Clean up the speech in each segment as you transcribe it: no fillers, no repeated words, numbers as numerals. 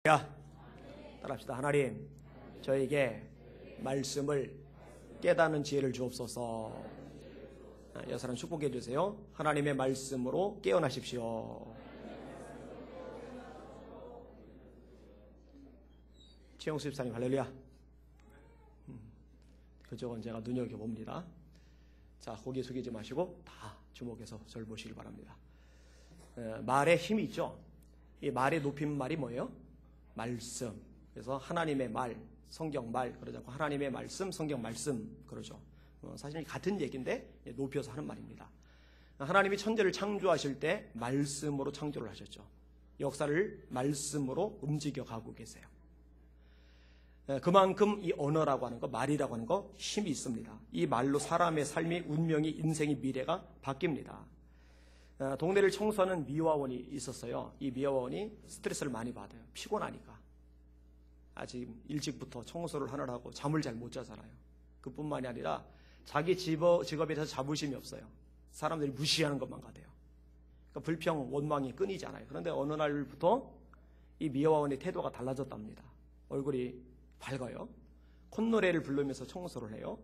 따라합시다. 하나님, 저에게 말씀을 깨닫는 지혜를 주옵소서. 여사람 축복해 주세요. 하나님의 말씀으로 깨어나십시오. 최영수 집사님 할렐루야. 그쪽은 제가 눈여겨봅니다. 자, 고개 숙이지 마시고 다 주목해서 저를 보시길 바랍니다. 말에 힘이 있죠. 이 말의 높임말이 뭐예요? 말씀. 그래서 하나님의 말, 성경 말 그러지 않고 하나님의 말씀, 성경 말씀 그러죠. 사실 같은 얘기인데 높여서 하는 말입니다. 하나님이 천지를 창조하실 때 말씀으로 창조를 하셨죠. 역사를 말씀으로 움직여 가고 계세요. 그만큼 이 언어라고 하는 거, 말이라고 하는 거 힘이 있습니다. 이 말로 사람의 삶이, 운명이, 인생이, 미래가 바뀝니다. 동네를 청소하는 미화원이 있었어요. 이 미화원이 스트레스를 많이 받아요. 피곤하니까. 아직 일찍부터 청소를 하느라고 잠을 잘 못 자잖아요. 그뿐만이 아니라 자기 직업에 대해서 자부심이 없어요. 사람들이 무시하는 것만 같아요. 그러니까 불평, 원망이 끊이지 않아요. 그런데 어느 날부터 이 미화원의 태도가 달라졌답니다. 얼굴이 밝아요. 콧노래를 부르면서 청소를 해요.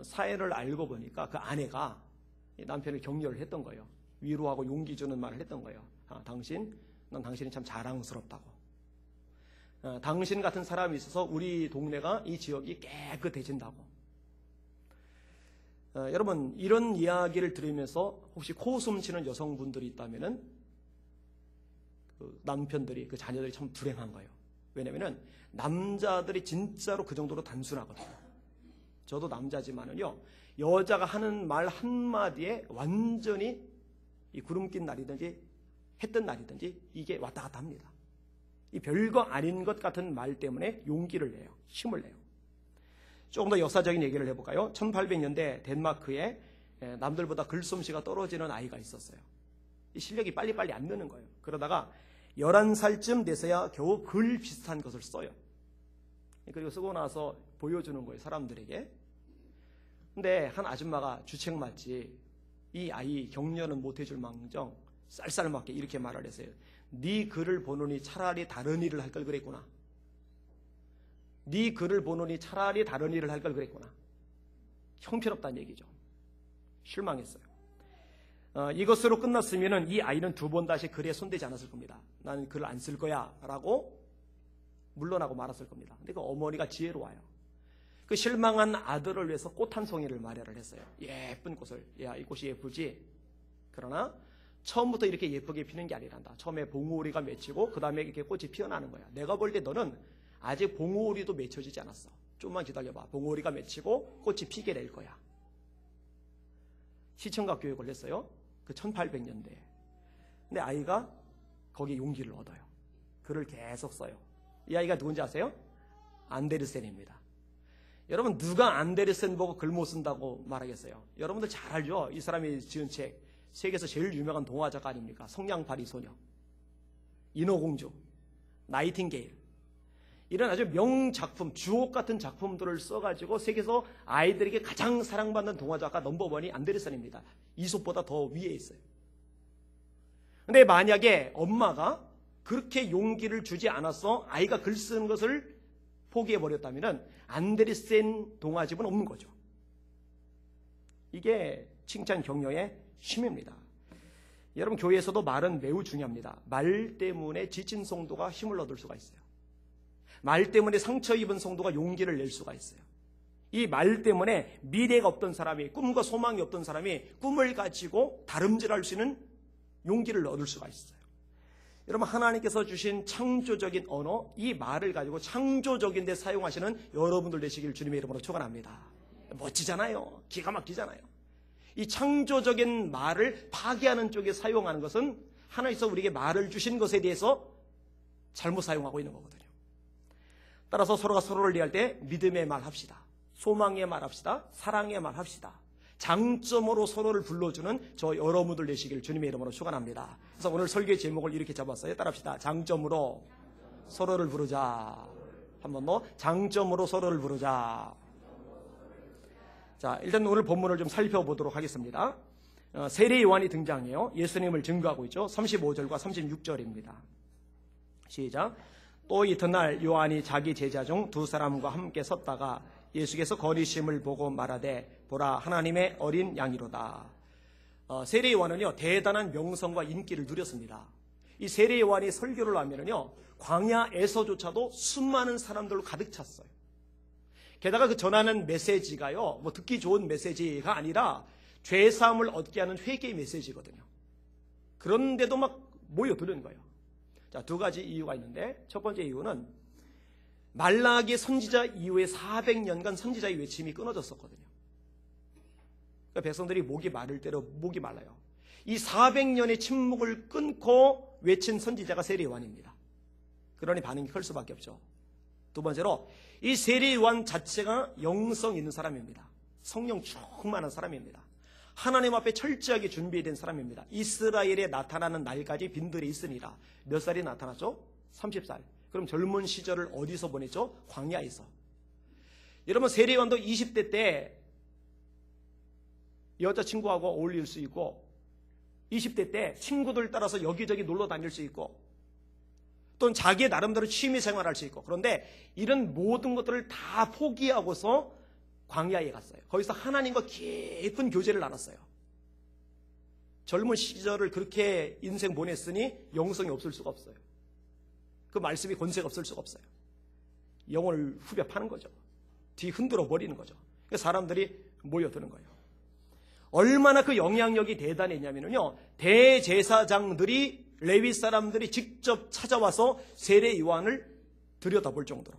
사연을 알고 보니까 그 아내가 남편을 격려를 했던 거예요. 위로하고 용기 주는 말을 했던 거예요. 난 당신이 참 자랑스럽다고. 당신 같은 사람이 있어서 우리 동네가, 이 지역이 깨끗해진다고. 여러분, 이런 이야기를 들으면서 혹시 코웃음 치는 여성분들이 있다면은 그 남편들이, 그 자녀들이 참 불행한 거예요. 왜냐면은 남자들이 진짜로 그 정도로 단순하거든요. 저도 남자지만은요, 여자가 하는 말 한마디에 완전히 이 구름 낀 날이든지 했던 날이든지 이게 왔다 갔다 합니다. 이 별거 아닌 것 같은 말 때문에 용기를 내요. 힘을 내요. 조금 더 역사적인 얘기를 해볼까요? 1800년대 덴마크에 남들보다 글솜씨가 떨어지는 아이가 있었어요. 이 실력이 빨리빨리 안 느는 거예요. 그러다가 11살쯤 돼서야 겨우 글 비슷한 것을 써요. 그리고 쓰고 나서 보여주는 거예요, 사람들에게. 근데 한 아줌마가 주책 맞지 이 아이 격려는 못해줄 망정 쌀쌀맞게 이렇게 말을 했어요. 네 글을 보느니 차라리 다른 일을 할 걸 그랬구나. 네 글을 보느니 차라리 다른 일을 할 걸 그랬구나. 형편없다는 얘기죠. 실망했어요. 이것으로 끝났으면 이 아이는 두 번 다시 글에 손대지 않았을 겁니다. 나는 글을 안 쓸 거야 라고 물러나고 말았을 겁니다. 근데 그 어머니가 지혜로워요. 그 실망한 아들을 위해서 꽃 한 송이를 마련을 했어요. 예쁜 꽃을. 야, 이 꽃이 예쁘지? 그러나 처음부터 이렇게 예쁘게 피는 게 아니란다. 처음에 봉오리가 맺히고 그 다음에 이렇게 꽃이 피어나는 거야. 내가 볼 때 너는 아직 봉오리도 맺혀지지 않았어. 좀만 기다려봐. 봉오리가 맺히고 꽃이 피게 될 거야. 시청각 교육을 했어요. 그 1800년대에. 근데 아이가 거기에 용기를 얻어요. 글을 계속 써요. 이 아이가 누군지 아세요? 안데르센입니다. 여러분, 누가 안데르센 보고 글 못 쓴다고 말하겠어요? 여러분들 잘 알죠? 이 사람이 지은 책, 세계에서 제일 유명한 동화 작가 아닙니까? 성냥팔이 소녀, 인어공주, 나이팅게일. 이런 아주 명작품, 주옥 같은 작품들을 써가지고 세계에서 아이들에게 가장 사랑받는 동화 작가 넘버원이 안데르센입니다. 이솝보다 더 위에 있어요. 근데 만약에 엄마가 그렇게 용기를 주지 않았어 아이가 글 쓰는 것을 포기해버렸다면 안데르센 동화집은 없는 거죠. 이게 칭찬 격려의 힘입니다. 여러분, 교회에서도 말은 매우 중요합니다. 말 때문에 지친 성도가 힘을 얻을 수가 있어요. 말 때문에 상처 입은 성도가 용기를 낼 수가 있어요. 이 말 때문에 미래가 없던 사람이, 꿈과 소망이 없던 사람이 꿈을 가지고 다름질할 수 있는 용기를 얻을 수가 있어요. 여러분, 하나님께서 주신 창조적인 언어, 이 말을 가지고 창조적인 데 사용하시는 여러분들 되시길 주님의 이름으로 축원합니다. 멋지잖아요. 기가 막히잖아요. 이 창조적인 말을 파괴하는 쪽에 사용하는 것은 하나님께서 우리에게 말을 주신 것에 대해서 잘못 사용하고 있는 거거든요. 따라서 서로가 서로를 이해할 때 믿음의 말 합시다. 소망의 말 합시다. 사랑의 말 합시다. 장점으로 서로를 불러주는 저 여러분들 되시길 주님의 이름으로 축원합니다. 그래서 오늘 설교의 제목을 이렇게 잡았어요. 따라합시다. 장점으로 서로를 부르자. 한 번 더. 장점으로 서로를 부르자. 자, 일단 오늘 본문을 좀 살펴보도록 하겠습니다. 세례 요한이 등장해요. 예수님을 증거하고 있죠. 35절과 36절입니다. 시작. 또 이튿날 요한이 자기 제자 중 두 사람과 함께 섰다가 예수께서 거리심을 보고 말하되 보라 하나님의 어린 양이로다. 세례 요한은요 대단한 명성과 인기를 누렸습니다. 이 세례 요한이 설교를 하면은요 광야에서조차도 수많은 사람들로 가득 찼어요. 게다가 그 전하는 메시지가요 뭐 듣기 좋은 메시지가 아니라 죄사함을 얻게 하는 회개의 메시지거든요. 그런데도 막 모여드는 거예요. 자, 두 가지 이유가 있는데 첫 번째 이유는 말라기 선지자 이후에 400년간 선지자의 외침이 끊어졌었거든요. 그러니까 백성들이 목이 마를 대로 목이 말라요. 이 400년의 침묵을 끊고 외친 선지자가 세례 요한입니다. 그러니 반응이 클 수밖에 없죠. 두 번째로 이 세례 요한 자체가 영성 있는 사람입니다. 성령 충만한 사람입니다. 하나님 앞에 철저하게 준비된 사람입니다. 이스라엘에 나타나는 날까지 빈들이 있으니라. 몇 살이 나타났죠? 30살. 그럼 젊은 시절을 어디서 보냈죠? 광야에서. 여러분 세례 요한도 20대 때 여자친구하고 어울릴 수 있고 20대 때 친구들 따라서 여기저기 놀러 다닐 수 있고 또는 자기의 나름대로 취미 생활할 수 있고 그런데 이런 모든 것들을 다 포기하고서 광야에 갔어요. 거기서 하나님과 깊은 교제를 나눴어요. 젊은 시절을 그렇게 인생 보냈으니 영성이 없을 수가 없어요. 그 말씀이 권세가 없을 수가 없어요. 영혼을 후벼 파는 거죠. 뒤 흔들어 버리는 거죠. 사람들이 모여드는 거예요. 얼마나 그 영향력이 대단했냐면요. 대제사장들이 레위 사람들이 직접 찾아와서 세례 요한을 들여다볼 정도로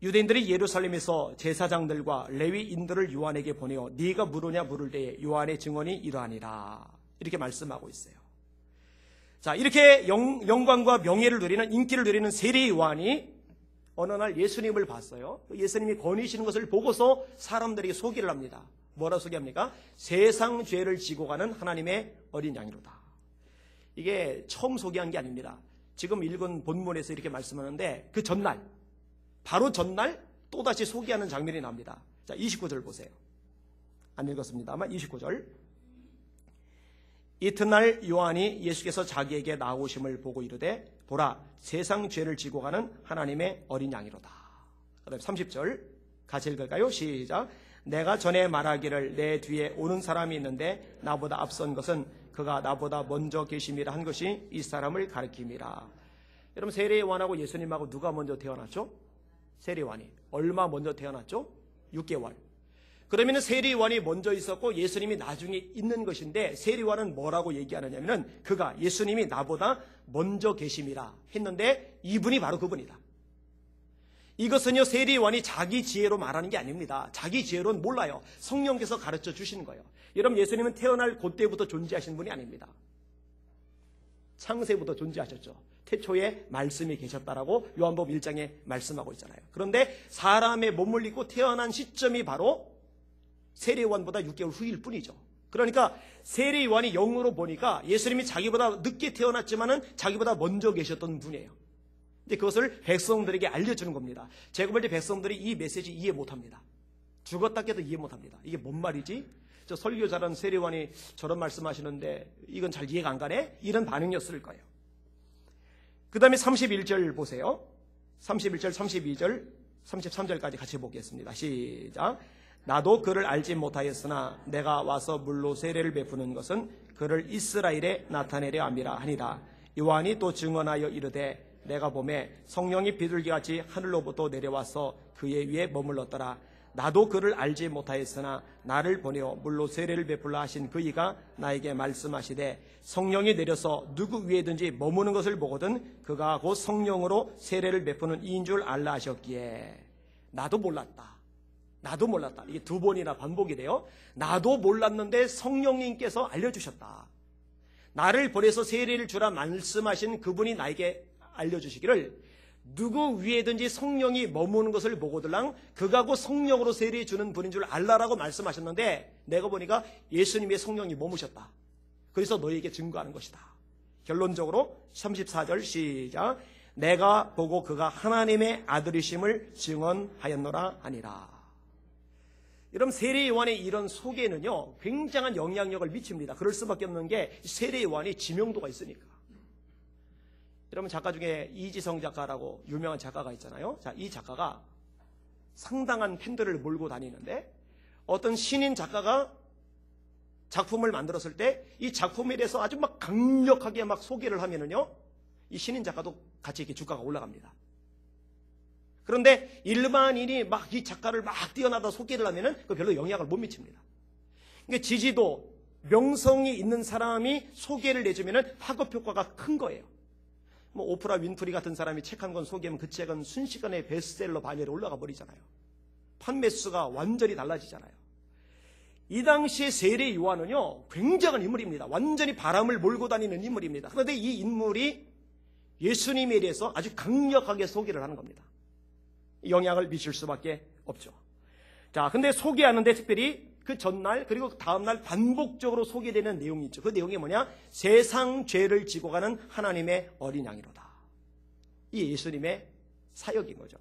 유대인들이 예루살렘에서 제사장들과 레위인들을 요한에게 보내어 네가 물으냐 물을 때에 요한의 증언이 이러하니라 이렇게 말씀하고 있어요. 자, 이렇게 영광과 명예를 누리는 인기를 누리는 세례 요한이 어느 날 예수님을 봤어요. 예수님이 거니시는 것을 보고서 사람들에게 소개를 합니다. 뭐라 소개합니까? 세상 죄를 지고 가는 하나님의 어린 양이로다. 이게 처음 소개한 게 아닙니다. 지금 읽은 본문에서 이렇게 말씀하는데 그 전날 바로 전날 또다시 소개하는 장면이 나옵니다. 자, 29절 보세요. 안 읽었습니다만 29절. 이튿날 요한이 예수께서 자기에게 나오심을 보고 이르되 보라 세상 죄를 지고 가는 하나님의 어린 양이로다. 그다음에 30절 같이 읽을까요? 시작. 내가 전에 말하기를 내 뒤에 오는 사람이 있는데 나보다 앞선 것은 그가 나보다 먼저 계심이라 한 것이 이 사람을 가리킴이라. 여러분 세례 요한하고 예수님하고 누가 먼저 태어났죠? 세례 요한이. 얼마 먼저 태어났죠? 6개월. 그러면 세례 요한이 먼저 있었고 예수님이 나중에 있는 것인데 세례 요한은 뭐라고 얘기하느냐면 그가 예수님이 나보다 먼저 계심이라 했는데 이분이 바로 그분이다. 이것은요 세례 요한이 자기 지혜로 말하는 게 아닙니다. 자기 지혜로는 몰라요. 성령께서 가르쳐 주시는 거예요. 여러분 예수님은 태어날 그때부터 존재하신 분이 아닙니다. 창세부터 존재하셨죠. 태초에 말씀이 계셨다라고 요한복음 1장에 말씀하고 있잖아요. 그런데 사람의 몸을 입고 태어난 시점이 바로 세례 요한보다 6개월 후일 뿐이죠. 그러니까 세례 요한이 영으로 보니까 예수님이 자기보다 늦게 태어났지만은 자기보다 먼저 계셨던 분이에요. 근데 그것을 백성들에게 알려주는 겁니다. 제가 볼 때 백성들이 이 메시지 이해 못합니다. 죽었다 깨도 이해 못합니다. 이게 뭔 말이지? 저 설교 잘하는 세례 요한이 저런 말씀하시는데 이건 잘 이해가 안 가네? 이런 반응이었을 거예요. 그 다음에 31절 보세요. 31절, 32절, 33절까지 같이 보겠습니다. 시작. 나도 그를 알지 못하였으나 내가 와서 물로 세례를 베푸는 것은 그를 이스라엘에 나타내려 함이라 하니라. 요한이 또 증언하여 이르되 내가 보매 성령이 비둘기같이 하늘로부터 내려와서 그의 위에 머물렀더라. 나도 그를 알지 못하였으나 나를 보내어 물로 세례를 베풀라 하신 그이가 나에게 말씀하시되 성령이 내려서 누구 위에든지 머무는 것을 보거든 그가 곧 성령으로 세례를 베푸는 이인 줄 알라 하셨기에 나도 몰랐다. 나도 몰랐다. 이게 두 번이나 반복이 돼요. 나도 몰랐는데 성령님께서 알려주셨다. 나를 보내서 세례를 주라 말씀하신 그분이 나에게 알려주시기를 누구 위에든지 성령이 머무는 것을 보고들랑 그가 곧 성령으로 세례 주는 분인 줄 알라라고 말씀하셨는데 내가 보니까 예수님의 성령이 머무셨다. 그래서 너에게 증거하는 것이다. 결론적으로 34절 시작. 내가 보고 그가 하나님의 아들이심을 증언하였노라 하니라. 여러분 세례 요한의 이런 소개는요 굉장한 영향력을 미칩니다. 그럴 수밖에 없는 게 세례 요한이 지명도가 있으니까. 여러분 작가 중에 이지성 작가라고 유명한 작가가 있잖아요. 자, 이 작가가 상당한 팬들을 몰고 다니는데 어떤 신인 작가가 작품을 만들었을 때 이 작품에 대해서 아주 막 강력하게 막 소개를 하면은요, 이 신인 작가도 같이 이렇게 주가가 올라갑니다. 그런데 일반인이 막 이 작가를 막 뛰어나다 소개를 하면은 그 별로 영향을 못 미칩니다. 그러니까 지지도, 명성이 있는 사람이 소개를 내주면은 파급 효과가 큰 거예요. 뭐 오프라 윈프리 같은 사람이 책 한 권 소개하면 그 책은 순식간에 베스트셀러 반열에 올라가 버리잖아요. 판매 수가 완전히 달라지잖아요. 이 당시의 세례 요한은요, 굉장한 인물입니다. 완전히 바람을 몰고 다니는 인물입니다. 그런데 이 인물이 예수님에 대해서 아주 강력하게 소개를 하는 겁니다. 영향을 미칠 수밖에 없죠. 자, 근데 소개하는데 특별히 그 전날 그리고 다음날 반복적으로 소개되는 내용이 있죠. 그 내용이 뭐냐? 세상 죄를 지고 가는 하나님의 어린 양이로다. 이 예수님의 사역인 거죠.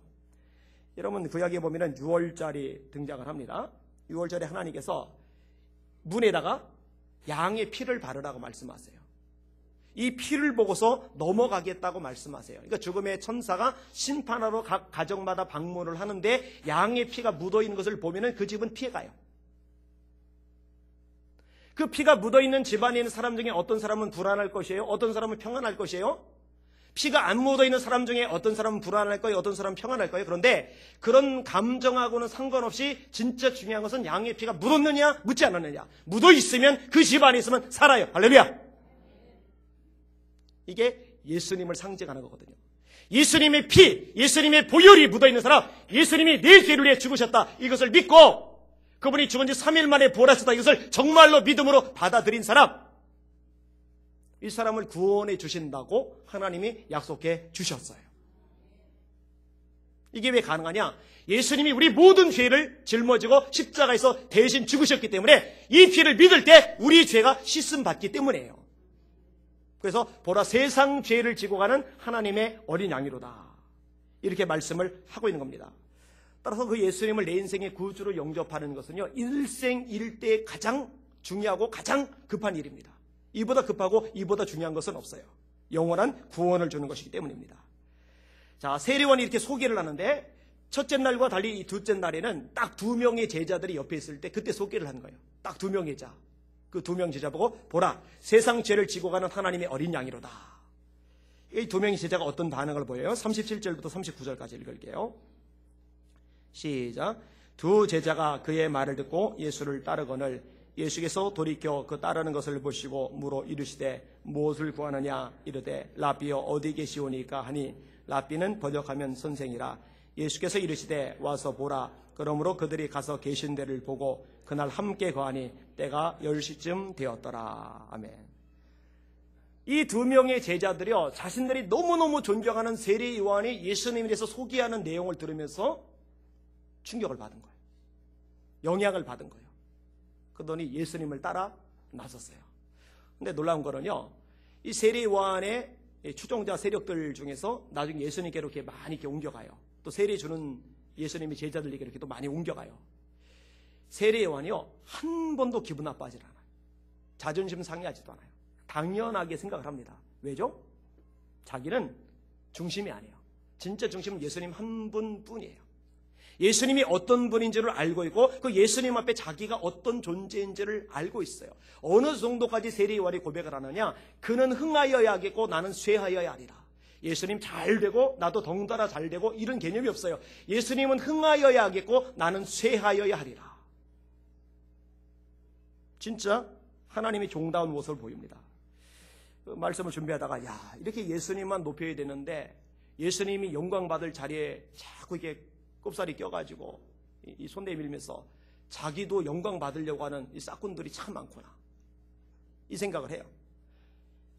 여러분 구약에 보면은 6월절이 등장을 합니다. 6월절에 하나님께서 문에다가 양의 피를 바르라고 말씀하세요. 이 피를 보고서 넘어가겠다고 말씀하세요. 그러니까 죽음의 천사가 심판하러 각 가정마다 방문을 하는데 양의 피가 묻어있는 것을 보면은 그 집은 피해가요. 그 피가 묻어있는 집안에 있는 사람 중에 어떤 사람은 불안할 것이에요. 어떤 사람은 평안할 것이에요. 피가 안 묻어있는 사람 중에 어떤 사람은 불안할 거예요. 어떤 사람은 평안할 거예요. 그런데 그런 감정하고는 상관없이 진짜 중요한 것은 양의 피가 묻었느냐 묻지 않았느냐. 묻어있으면 그 집안에 있으면 살아요. 할렐루야. 이게 예수님을 상징하는 거거든요. 예수님의 피, 예수님의 보혈이 묻어있는 사람, 예수님이 내 죄를 위해 죽으셨다. 이것을 믿고 그분이 죽은 지 3일 만에 부활하셨다. 이것을 정말로 믿음으로 받아들인 사람, 이 사람을 구원해 주신다고 하나님이 약속해 주셨어요. 이게 왜 가능하냐? 예수님이 우리 모든 죄를 짊어지고 십자가에서 대신 죽으셨기 때문에 이 피를 믿을 때 우리 죄가 씻음받기 때문이에요. 그래서 보라 세상 죄를 지고 가는 하나님의 어린 양이로다. 이렇게 말씀을 하고 있는 겁니다. 따라서 그 예수님을 내 인생의 구주로 영접하는 것은요, 일생일대에 가장 중요하고 가장 급한 일입니다. 이보다 급하고 이보다 중요한 것은 없어요. 영원한 구원을 주는 것이기 때문입니다. 자, 세례원이 이렇게 소개를 하는데 첫째 날과 달리 이 둘째 날에는 딱 2명의 제자들이 옆에 있을 때 그때 소개를 하는 거예요. 딱 2명의 제자. 그 2명 제자 보고 보라 세상 죄를 지고 가는 하나님의 어린 양이로다. 이 2명의 제자가 어떤 반응을 보여요? 37절부터 39절까지 읽을게요. 시작. 두 제자가 그의 말을 듣고 예수를 따르거늘 예수께서 돌이켜 그 따르는 것을 보시고 물어 이르시되 무엇을 구하느냐 이르되 라비여 어디 계시오니까 하니 라비는 번역하면 선생이라. 예수께서 이르시되 와서 보라. 그러므로 그들이 가서 계신 데를 보고 그날 함께 거하니 때가 10시쯤 되었더라. 아멘. 이 2명의 제자들이요, 자신들이 너무너무 존경하는 세례 요한이 예수님에 대해서 소개하는 내용을 들으면서 충격을 받은 거예요. 영향을 받은 거예요. 그러더니 예수님을 따라 나섰어요. 근데 놀라운 거는요, 이 세례 요한의 추종자 세력들 중에서 나중에 예수님께로 이렇게 많이 이렇게 옮겨가요. 또 세례 주는 예수님의 제자들에게 이렇게 또 많이 옮겨가요. 세례 요한이요, 한 번도 기분 나빠하지 않아요. 자존심 상해하지도 않아요. 당연하게 생각을 합니다. 왜죠? 자기는 중심이 아니에요. 진짜 중심은 예수님 한 분뿐이에요. 예수님이 어떤 분인지를 알고 있고 그 예수님 앞에 자기가 어떤 존재인지를 알고 있어요. 어느 정도까지 세례 요한이 고백을 하느냐? 그는 흥하여야 하겠고 나는 쇠하여야 하리라. 예수님 잘 되고 나도 덩달아 잘 되고 이런 개념이 없어요. 예수님은 흥하여야 하겠고 나는 쇠하여야 하리라. 진짜 하나님이 종다운 모습을 보입니다. 그 말씀을 준비하다가 야, 이렇게 예수님만 높여야 되는데 예수님이 영광 받을 자리에 자꾸 이렇게 꼽살이 껴가지고 이 손 내밀면서 자기도 영광 받으려고 하는 이 싹군들이 참 많구나, 이 생각을 해요.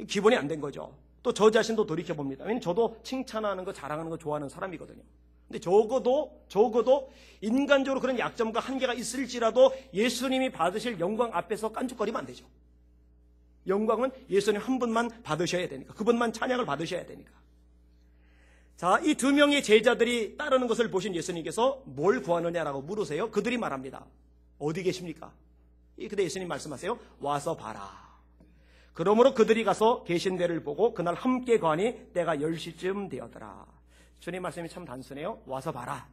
기본이 안 된 거죠. 또 저 자신도 돌이켜봅니다. 왜냐면 저도 칭찬하는 거 자랑하는 거 좋아하는 사람이거든요. 근데 적어도 인간적으로 그런 약점과 한계가 있을지라도 예수님이 받으실 영광 앞에서 깐죽거리면 안 되죠. 영광은 예수님 한 분만 받으셔야 되니까, 그분만 찬양을 받으셔야 되니까. 자, 이 2명의 제자들이 따르는 것을 보신 예수님께서 뭘 구하느냐라고 물으세요. 그들이 말합니다. 어디 계십니까? 근데 예수님 말씀하세요. 와서 봐라. 그러므로 그들이 가서 계신 데를 보고 그날 함께 거하니 때가 10시쯤 되었더라. 주님 말씀이 참 단순해요. 와서 봐라.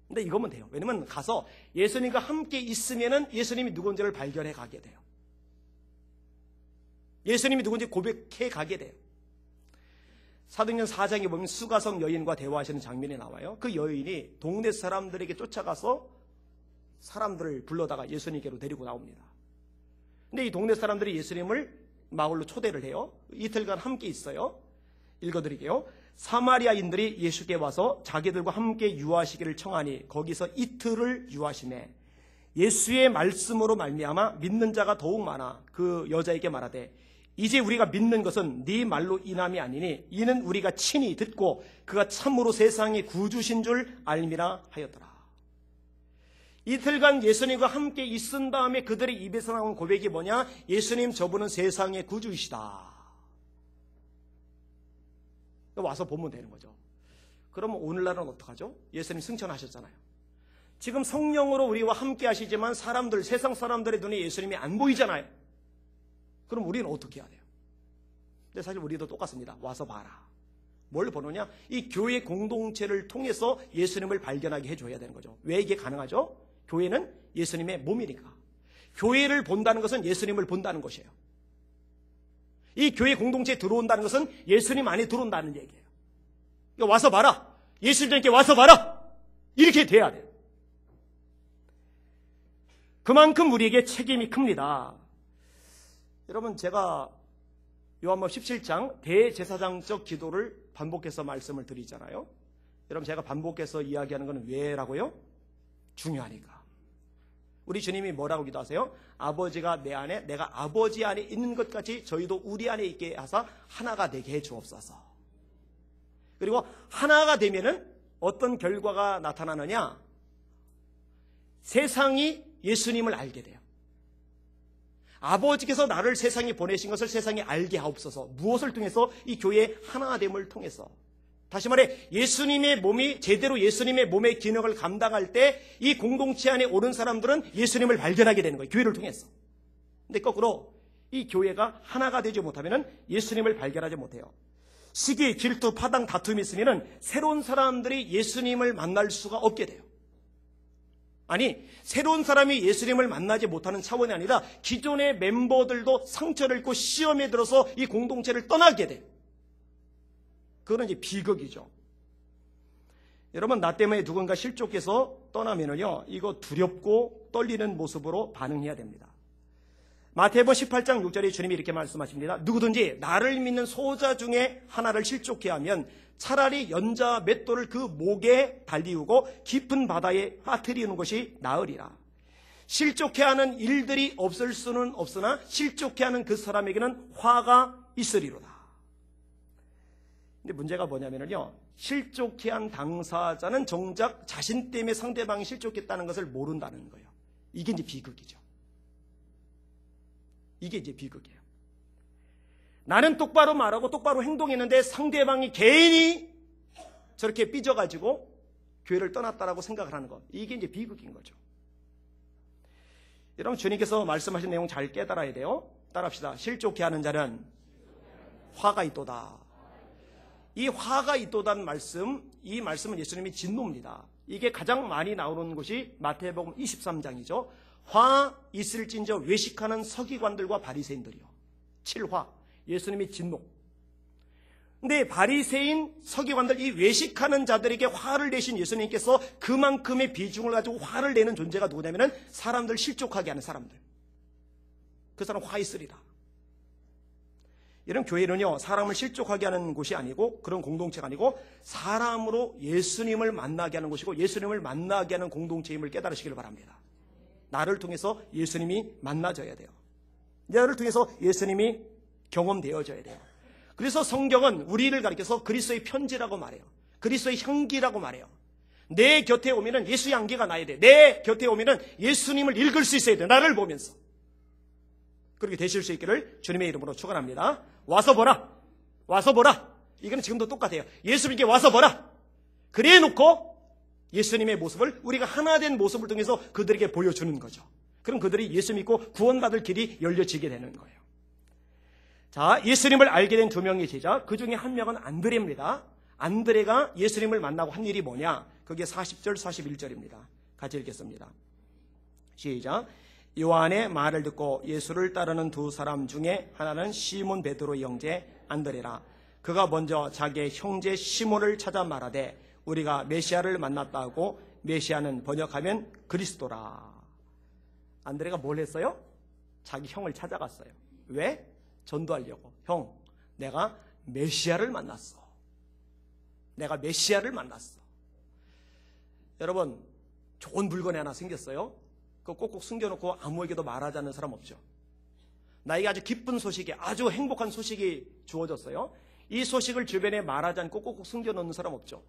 근데 이거면 돼요. 왜냐면 가서 예수님과 함께 있으면은 예수님이 누군지를 발견해 가게 돼요. 예수님이 누군지 고백해 가게 돼요. 사도행전 4장에 보면 수가성 여인과 대화하시는 장면이 나와요. 그 여인이 동네 사람들에게 쫓아가서 사람들을 불러다가 예수님께로 데리고 나옵니다. 근데 이 동네 사람들이 예수님을 마을로 초대를 해요. 이틀간 함께 있어요. 읽어드릴게요. 사마리아인들이 예수께 와서 자기들과 함께 유하시기를 청하니 거기서 이틀을 유하시매 예수의 말씀으로 말미암아 믿는 자가 더욱 많아 그 여자에게 말하되 이제 우리가 믿는 것은 네 말로 인함이 아니니 이는 우리가 친히 듣고 그가 참으로 세상의 구주신 줄 알미라 하였더라. 이틀간 예수님과 함께 있은 다음에 그들의 입에서 나온 고백이 뭐냐? 예수님, 저분은 세상의 구주이시다. 와서 보면 되는 거죠. 그러면 오늘날은 어떡하죠? 예수님 승천하셨잖아요. 지금 성령으로 우리와 함께 하시지만 사람들, 세상 사람들의 눈에 예수님이 안 보이잖아요. 그럼 우리는 어떻게 해야 돼요? 근데 사실 우리도 똑같습니다. 와서 봐라. 뭘 보느냐? 이 교회 공동체를 통해서 예수님을 발견하게 해줘야 되는 거죠. 왜 이게 가능하죠? 교회는 예수님의 몸이니까. 교회를 본다는 것은 예수님을 본다는 것이에요. 이 교회 공동체에 들어온다는 것은 예수님 안에 들어온다는 얘기예요. 그러니까 와서 봐라. 예수님께 와서 봐라. 이렇게 돼야 돼요. 그만큼 우리에게 책임이 큽니다. 여러분, 제가 요한복음 17장 대제사장적 기도를 반복해서 말씀을 드리잖아요. 여러분, 제가 반복해서 이야기하는 건 왜라고요? 중요하니까. 우리 주님이 뭐라고 기도하세요? 아버지가 내 안에, 내가 아버지 안에 있는 것 같이 저희도 우리 안에 있게 하사 하나가 되게 해 주옵소서. 그리고 하나가 되면은 어떤 결과가 나타나느냐? 세상이 예수님을 알게 돼요. 아버지께서 나를 세상에 보내신 것을 세상에 알게 하옵소서. 무엇을 통해서? 이 교회의 하나됨을 통해서. 다시 말해 예수님의 몸이 제대로 예수님의 몸의 기능을 감당할 때 이 공동체 안에 오는 사람들은 예수님을 발견하게 되는 거예요. 교회를 통해서. 근데 거꾸로 이 교회가 하나가 되지 못하면 예수님을 발견하지 못해요. 시기, 질투, 파당, 다툼이 있으면 새로운 사람들이 예수님을 만날 수가 없게 돼요. 아니, 새로운 사람이 예수님을 만나지 못하는 차원이 아니라 기존의 멤버들도 상처를 입고 시험에 들어서 이 공동체를 떠나게 돼요. 그거는 이제 비극이죠. 여러분, 나 때문에 누군가 실족해서 떠나면은요, 이거 두렵고 떨리는 모습으로 반응해야 됩니다. 마태복음 18장 6절에 주님이 이렇게 말씀하십니다. 누구든지 나를 믿는 소자 중에 하나를 실족해 하면 차라리 연자 맷돌을 그 목에 달리우고 깊은 바다에 빠뜨리는 것이 나으리라. 실족해 하는 일들이 없을 수는 없으나 실족해 하는 그 사람에게는 화가 있으리로다. 근데 문제가 뭐냐면요, 실족해 한 당사자는 정작 자신 때문에 상대방이 실족했다는 것을 모른다는 거예요. 이게 이제 비극이죠. 이게 이제 비극이에요. 나는 똑바로 말하고 똑바로 행동했는데 상대방이 괜히 저렇게 삐져가지고 교회를 떠났다라고 생각을 하는 것. 이게 이제 비극인 거죠. 여러분, 주님께서 말씀하신 내용 잘 깨달아야 돼요. 따라합시다. 실족해 하는 자는 화가 있도다. 이 화가 있도다는 말씀, 이 말씀은 예수님이 진노입니다. 이게 가장 많이 나오는 곳이 마태복음 23장이죠. 화 있을진저 외식하는 서기관들과 바리새인들이요. 7화. 예수님이 진노. 근데 바리새인 서기관들, 이 외식하는 자들에게 화를 내신 예수님께서 그만큼의 비중을 가지고 화를 내는 존재가 누구냐면은 사람들 실족하게 하는 사람들. 그 사람 화 있으리라. 이런 교회는요, 사람을 실족하게 하는 곳이 아니고 그런 공동체가 아니고 사람으로 예수님을 만나게 하는 곳이고 예수님을 만나게 하는 공동체임을 깨달으시길 바랍니다. 나를 통해서 예수님이 만나져야 돼요. 나를 통해서 예수님이 경험되어져야 돼요. 그래서 성경은 우리를 가리켜서 그리스도의 편지라고 말해요. 그리스도의 향기라고 말해요. 내 곁에 오면은 예수의 향기가 나야 돼. 내 곁에 오면은 예수님을 읽을 수 있어야 돼. 나를 보면서. 그렇게 되실 수 있기를 주님의 이름으로 축원합니다. 와서 보라. 와서 보라. 이거는 지금도 똑같아요. 예수님께 와서 보라. 그래 놓고 예수님의 모습을 우리가 하나 된 모습을 통해서 그들에게 보여주는 거죠. 그럼 그들이 예수 믿고 구원받을 길이 열려지게 되는 거예요. 자, 예수님을 알게 된 두 명의 제자, 그 중에 한 명은 안드레입니다. 안드레가 예수님을 만나고 한 일이 뭐냐? 그게 40절, 41절입니다. 같이 읽겠습니다. 시작. 요한의 말을 듣고 예수를 따르는 두 사람 중에 하나는 시몬 베드로의 형제 안드레라. 그가 먼저 자기의 형제 시몬을 찾아 말하되 우리가 메시아를 만났다고. 메시아는 번역하면 그리스도라. 안드레가 뭘 했어요? 자기 형을 찾아갔어요. 왜? 전도하려고. 형, 내가 메시아를 만났어. 내가 메시아를 만났어. 여러분, 좋은 물건이 하나 생겼어요. 그거 꼭꼭 숨겨놓고 아무에게도 말하지 않는 사람 없죠. 나에게 아주 기쁜 소식이, 아주 행복한 소식이 주어졌어요. 이 소식을 주변에 말하지 않고 꼭꼭 숨겨놓는 사람 없죠.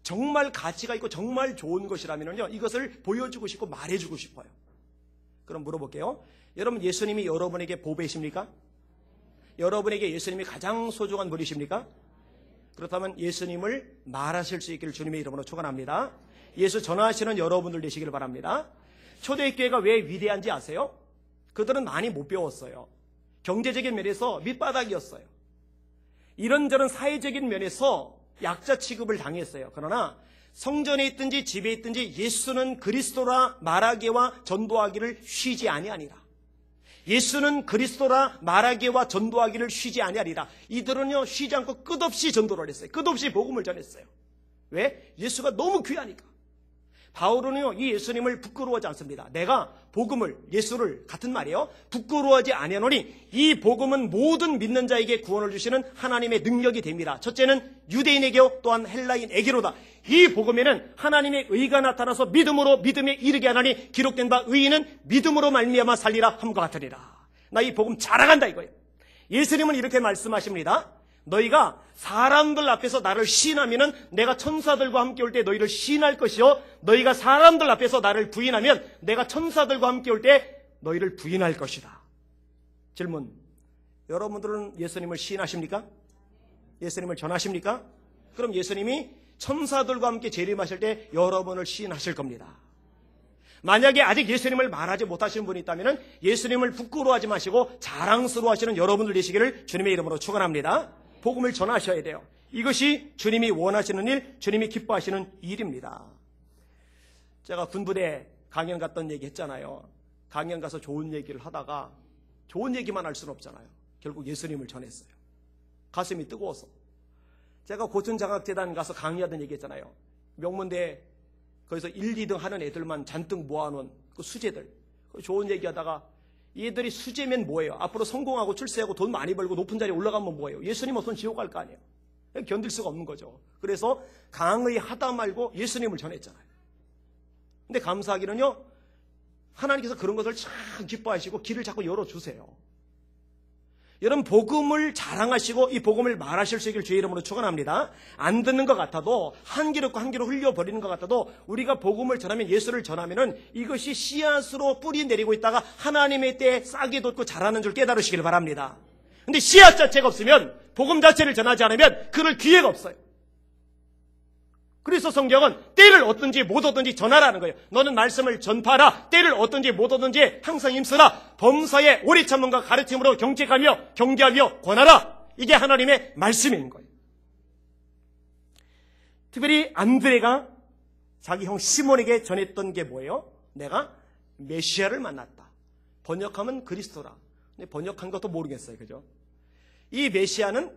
정말 가치가 있고 정말 좋은 것이라면요, 이것을 보여주고 싶고 말해주고 싶어요. 그럼 물어볼게요. 여러분, 예수님이 여러분에게 보배십니까? 여러분에게 예수님이 가장 소중한 분이십니까? 그렇다면 예수님을 말하실 수 있기를 주님의 이름으로 축원합니다. 예수 전하시는 여러분들 되시기를 바랍니다. 초대교회가 왜 위대한지 아세요? 그들은 많이 못 배웠어요. 경제적인 면에서 밑바닥이었어요. 이런저런 사회적인 면에서 약자 취급을 당했어요. 그러나 성전에 있든지 집에 있든지 예수는 그리스도라 말하기와 전도하기를 쉬지 아니하니라. 예수는 그리스도라 말하기와 전도하기를 쉬지 아니하리라. 이들은요, 쉬지 않고 끝없이 전도를 했어요. 끝없이 복음을 전했어요. 왜? 예수가 너무 귀하니까. 바울은요, 이 예수님을 부끄러워하지 않습니다. 내가 복음을, 예수를, 같은 말이에요, 부끄러워하지 아니하노니 이 복음은 모든 믿는 자에게 구원을 주시는 하나님의 능력이 됩니다. 첫째는 유대인에게요, 또한 헬라인에게로다. 이 복음에는 하나님의 의가 나타나서 믿음으로 믿음에 이르게 하나니 기록된 바 의인은 믿음으로 말미암아 살리라 함과 같으리라. 나 이 복음 자랑한다 이거예요. 예수님은 이렇게 말씀하십니다. 너희가 사람들 앞에서 나를 시인하면은 내가 천사들과 함께 올 때 너희를 시인할 것이요, 너희가 사람들 앞에서 나를 부인하면 내가 천사들과 함께 올 때 너희를 부인할 것이다. 질문, 여러분들은 예수님을 시인하십니까? 예수님을 전하십니까? 그럼 예수님이 천사들과 함께 재림하실 때 여러분을 시인하실 겁니다. 만약에 아직 예수님을 말하지 못하시는 분이 있다면 예수님을 부끄러워하지 마시고 자랑스러워하시는 여러분들 되시기를 주님의 이름으로 축원합니다. 복음을 전하셔야 돼요. 이것이 주님이 원하시는 일, 주님이 기뻐하시는 일입니다. 제가 군부대 강연 갔던 얘기 했잖아요. 강연 가서 좋은 얘기를 하다가 좋은 얘기만 할 수는 없잖아요. 결국 예수님을 전했어요. 가슴이 뜨거워서. 제가 고천장학재단 가서 강의하던 얘기 했잖아요. 명문대 거기서 1, 2등 하는 애들만 잔뜩 모아놓은 그 수재들. 좋은 얘기하다가 얘들이 수재면 뭐예요? 앞으로 성공하고 출세하고 돈 많이 벌고 높은 자리에 올라가면 뭐예요? 예수님 없으면 지옥 갈 거 아니에요. 견딜 수가 없는 거죠. 그래서 강의하다 말고 예수님을 전했잖아요. 근데 감사하기는요, 하나님께서 그런 것을 참 기뻐하시고 길을 자꾸 열어주세요. 여러분, 복음을 자랑하시고 이 복음을 말하실 수 있기를 주의 이름으로 축원합니다. 안 듣는 것 같아도, 한 그릇과 한 그릇 흘려버리는 것 같아도 우리가 복음을 전하면, 예수를 전하면은 이것이 씨앗으로 뿌리 내리고 있다가 하나님의 때에 싹이 돋고 자라는 줄 깨달으시길 바랍니다. 근데 씨앗 자체가 없으면, 복음 자체를 전하지 않으면 그럴 기회가 없어요. 그래서 성경은 때를 얻든지 못 얻든지 전하라는 거예요. 너는 말씀을 전파하라. 때를 얻든지 못 얻든지 항상 힘쓰라. 범사에 오래 참음과 가르침으로 경책하며 경계하며 권하라. 이게 하나님의 말씀인 거예요. 특별히 안드레가 자기 형 시몬에게 전했던 게 뭐예요? 내가 메시아를 만났다. 번역하면 그리스도라. 근데 번역한 것도 모르겠어요. 그죠? 이 메시아는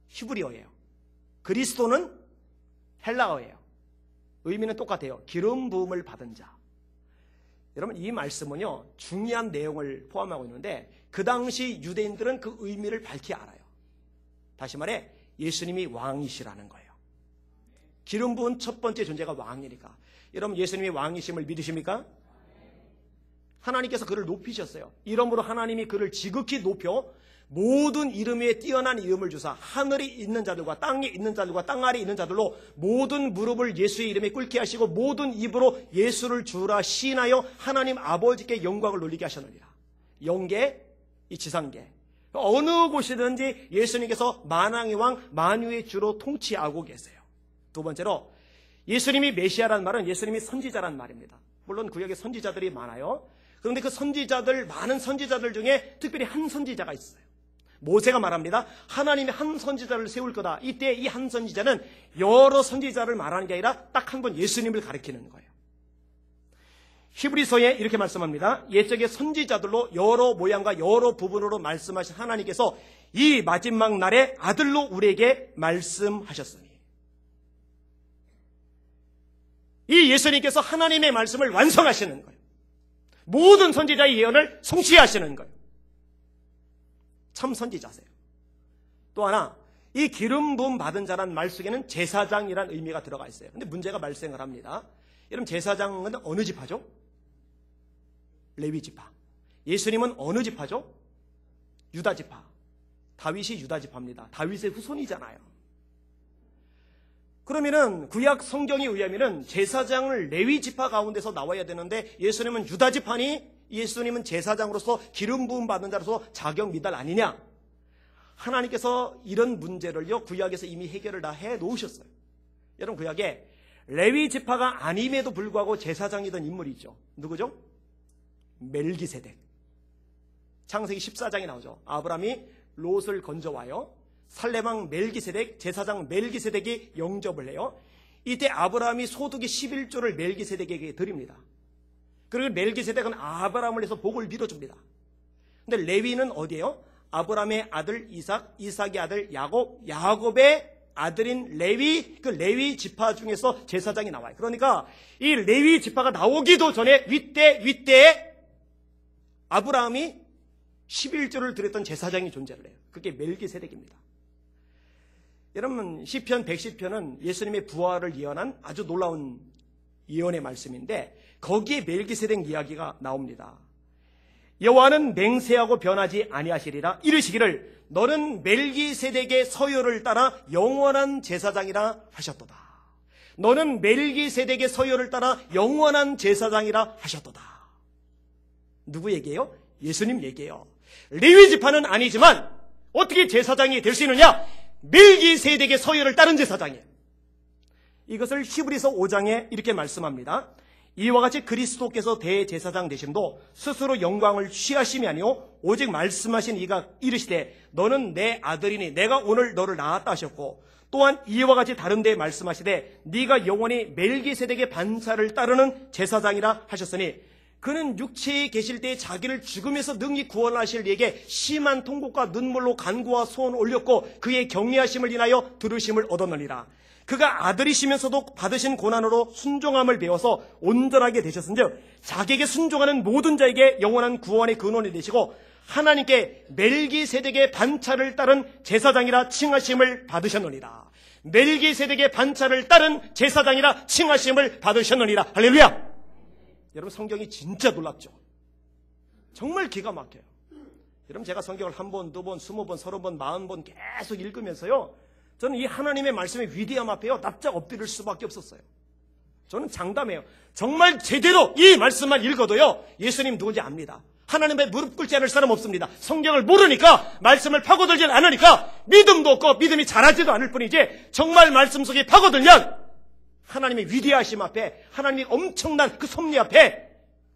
히브리어예요. 그리스도는 헬라어예요. 의미는 똑같아요. 기름 부음을 받은 자. 여러분, 이 말씀은요, 중요한 내용을 포함하고 있는데 그 당시 유대인들은 그 의미를 밝히 알아요. 다시 말해, 예수님이 왕이시라는 거예요. 기름 부은 첫 번째 존재가 왕이니까. 여러분, 예수님이 왕이심을 믿으십니까? 하나님께서 그를 높이셨어요. 이러므로 하나님이 그를 지극히 높여 모든 이름 위에 뛰어난 이름을 주사 하늘에 있는 자들과 땅에 있는 자들과 땅 아래에 있는 자들로 모든 무릎을 예수의 이름에 꿇게 하시고 모든 입으로 예수를 주라 시인하여 하나님 아버지께 영광을 돌리게 하셨느니라. 영계, 이 지상계. 어느 곳이든지 예수님께서 만왕의 왕, 만유의 주로 통치하고 계세요. 두 번째로, 예수님이 메시아라는 말은 예수님이 선지자라는 말입니다. 물론 구약에 선지자들이 많아요. 그런데 그 선지자들, 많은 선지자들 중에 특별히 한 선지자가 있어요. 모세가 말합니다. 하나님이 한 선지자를 세울 거다. 이때 이 한 선지자는 여러 선지자를 말하는 게 아니라 딱 한 번 예수님을 가리키는 거예요. 히브리서에 이렇게 말씀합니다. 옛적의 선지자들로 여러 모양과 여러 부분으로 말씀하신 하나님께서 이 마지막 날에 아들로 우리에게 말씀하셨으니, 이 예수님께서 하나님의 말씀을 완성하시는 거예요. 모든 선지자의 예언을 성취하시는 거예요. 참 선지자세요. 또 하나, 이 기름 부음 받은 자란 말 속에는 제사장이란 의미가 들어가 있어요. 근데 문제가 발생을 합니다. 여러분, 제사장은 어느 지파죠? 레위 지파. 예수님은 어느 지파죠? 유다 지파. 다윗이 유다 지파입니다. 다윗의 후손이잖아요. 그러면은 구약 성경에 의하면은 제사장을 레위 지파 가운데서 나와야 되는데 예수님은 유다 지파니 예수님은 제사장으로서 기름 부음 받는 자로서 자격 미달 아니냐? 하나님께서 이런 문제를요 구약에서 이미 해결을 다 해 놓으셨어요. 여러분, 구약에 레위 지파가 아님에도 불구하고 제사장이던 인물이 있죠. 누구죠? 멜기세덱. 창세기 14장에 나오죠. 아브라함이 롯을 건져와요. 살레방 멜기세덱, 제사장 멜기세덱이 영접을 해요. 이때 아브라함이 소득의 11조를 멜기세덱에게 드립니다. 그리고 멜기세덱은 아브라함을 해서 복을 빌어줍니다. 근데 레위는 어디예요? 아브라함의 아들 이삭, 이삭의 아들 야곱, 야곱의 아들인 레위, 그 레위 지파 중에서 제사장이 나와요. 그러니까 이 레위 지파가 나오기도 전에 윗대에 아브라함이 11조를 드렸던 제사장이 존재를 해요. 그게 멜기세덱입니다. 여러분, 시편 110편은 예수님의 부활을 예언한 아주 놀라운 예언의 말씀인데 거기에 멜기세덱 이야기가 나옵니다. 여호와는 맹세하고 변하지 아니하시리라. 이르시기를 너는 멜기세덱의 서열을 따라 영원한 제사장이라 하셨도다. 너는 멜기세덱의 서열을 따라 영원한 제사장이라 하셨도다. 누구 얘기예요? 예수님 얘기예요. 레위 지파는 아니지만 어떻게 제사장이 될 수 있느냐? 멜기세덱의 서열을 따른 제사장이에요. 이것을 히브리서 5장에 이렇게 말씀합니다. 이와 같이 그리스도께서 대제사장 되심도 스스로 영광을 취하심이 아니요 오직 말씀하신 이가 이르시되 너는 내 아들이니 내가 오늘 너를 낳았다 하셨고, 또한 이와 같이 다른 데 말씀하시되 네가 영원히 멜기세덱의 반차를 따르는 제사장이라 하셨으니, 그는 육체에 계실 때 자기를 죽음에서 능히 구원하실 이에게 심한 통곡과 눈물로 간구와 소원을 올렸고 그의 경외하심을 인하여 들으심을 얻었느니라. 그가 아들이시면서도 받으신 고난으로 순종함을 배워서 온전하게 되셨은즉 자기에게 순종하는 모든 자에게 영원한 구원의 근원이 되시고 하나님께 멜기세덱의 반차를 따른 제사장이라 칭하심을 받으셨느니라. 멜기세덱의 반차를 따른 제사장이라 칭하심을 받으셨느니라. 할렐루야. 여러분, 성경이 진짜 놀랍죠? 정말 기가 막혀요. 여러분, 제가 성경을 1번, 2번, 20번, 30번, 40번 계속 읽으면서요, 저는 이 하나님의 말씀의 위대함 앞에요 납작 엎드릴 수밖에 없었어요. 저는 장담해요. 정말 제대로 이 말씀만 읽어도요 예수님 누군지 압니다. 하나님 앞에 무릎 꿇지 않을 사람 없습니다. 성경을 모르니까, 말씀을 파고들지 않으니까 믿음도 없고 믿음이 자라지도 않을 뿐이지, 정말 말씀 속에 파고들면 하나님의 위대하심 앞에, 하나님의 엄청난 그 섭리 앞에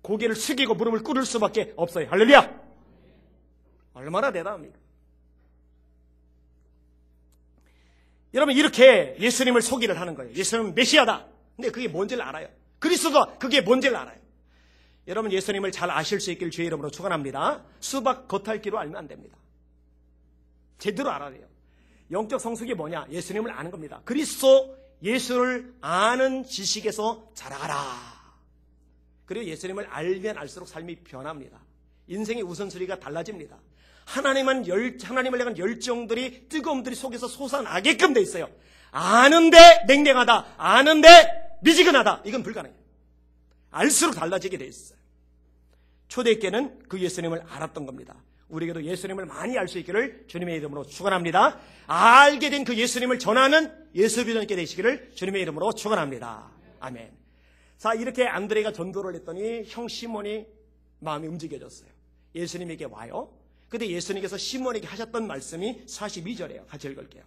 고개를 숙이고 무릎을 꿇을 수밖에 없어요. 할렐루야. 얼마나 대단합니까? 여러분, 이렇게 예수님을 소개를 하는 거예요. 예수님은 메시아다. 근데 그게 뭔지를 알아요. 그리스도가 그게 뭔지를 알아요. 여러분, 예수님을 잘 아실 수 있길 주의 이름으로 축원합니다. 수박 겉핥기로 알면 안 됩니다. 제대로 알아야 돼요. 영적 성숙이 뭐냐? 예수님을 아는 겁니다. 그리스도 예수를 아는 지식에서 자라가라. 그리고 예수님을 알면 알수록 삶이 변합니다. 인생의 우선순위가 달라집니다. 하나님을 향한 열정들이, 뜨거움들이 속에서 솟아나게끔 돼 있어요. 아는데 냉랭하다, 아는데 미지근하다, 이건 불가능해요. 알수록 달라지게 돼 있어요. 초대교회는 그 예수님을 알았던 겁니다. 우리에게도 예수님을 많이 알 수 있기를 주님의 이름으로 축원합니다. 알게 된 그 예수님을 전하는 예수비전께 되시기를 주님의 이름으로 축원합니다. 아멘. 자, 이렇게 안드레가 전도를 했더니 형 시몬이 마음이 움직여졌어요. 예수님에게 와요. 근데 예수님께서 시몬에게 하셨던 말씀이 42절이에요. 같이 읽을게요.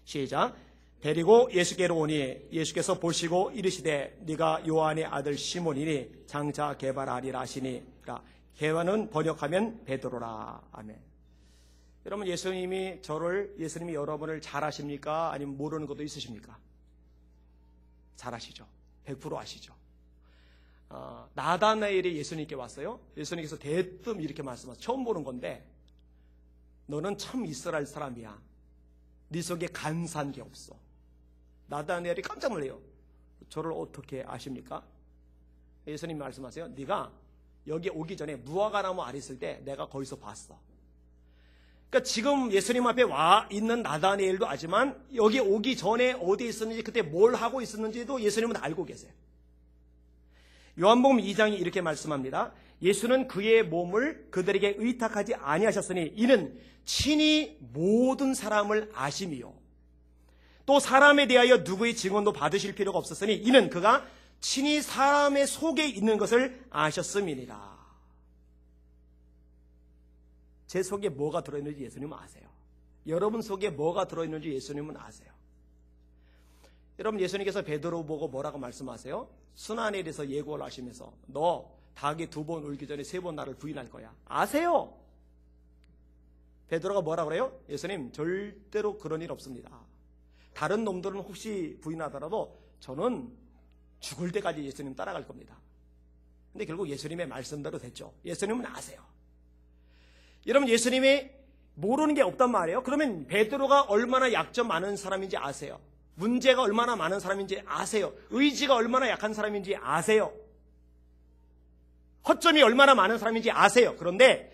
시작. 데리고 예수께로 오니 예수께서 보시고 이르시되 네가 요한의 아들 시몬이니 장차 게바라리라 하시니, 게바는 번역하면 베드로라. 아멘. 여러분, 예수님이 여러분을 잘 아십니까? 아니면 모르는 것도 있으십니까? 잘 아시죠? 100% 아시죠? 나다나엘이 예수님께 왔어요. 예수님께서 대뜸 이렇게 말씀하셨어요. 처음 보는 건데, 너는 참 이스라엘 사람이야. 네 속에 간사한 게 없어. 나다나엘이 깜짝 놀래요. 저를 어떻게 아십니까? 예수님이 말씀하세요. 네가 여기 오기 전에 무화과나무 아래 있을 때 내가 거기서 봤어. 그러니까 지금 예수님 앞에 와 있는 나다나엘도 알지만 여기 오기 전에 어디에 있었는지, 그때 뭘 하고 있었는지도 예수님은 알고 계세요. 요한복음 2장이 이렇게 말씀합니다. 예수는 그의 몸을 그들에게 의탁하지 아니하셨으니 이는 친히 모든 사람을 아심이요, 또 사람에 대하여 누구의 증언도 받으실 필요가 없었으니 이는 그가 친히 사람의 속에 있는 것을 아셨음이니라. 제 속에 뭐가 들어있는지 예수님은 아세요. 여러분 속에 뭐가 들어있는지 예수님은 아세요. 여러분, 예수님께서 베드로 보고 뭐라고 말씀하세요? 순환에 대해서 예고를 하시면서 너 닭이 2번 울기 전에 3번 나를 부인할 거야. 아세요? 베드로가 뭐라고 그래요? 예수님, 절대로 그런 일 없습니다. 다른 놈들은 혹시 부인하더라도 저는 죽을 때까지 예수님 따라갈 겁니다. 근데 결국 예수님의 말씀대로 됐죠. 예수님은 아세요. 여러분, 예수님이 모르는 게 없단 말이에요. 그러면 베드로가 얼마나 약점 많은 사람인지 아세요. 문제가 얼마나 많은 사람인지 아세요. 의지가 얼마나 약한 사람인지 아세요. 허점이 얼마나 많은 사람인지 아세요. 그런데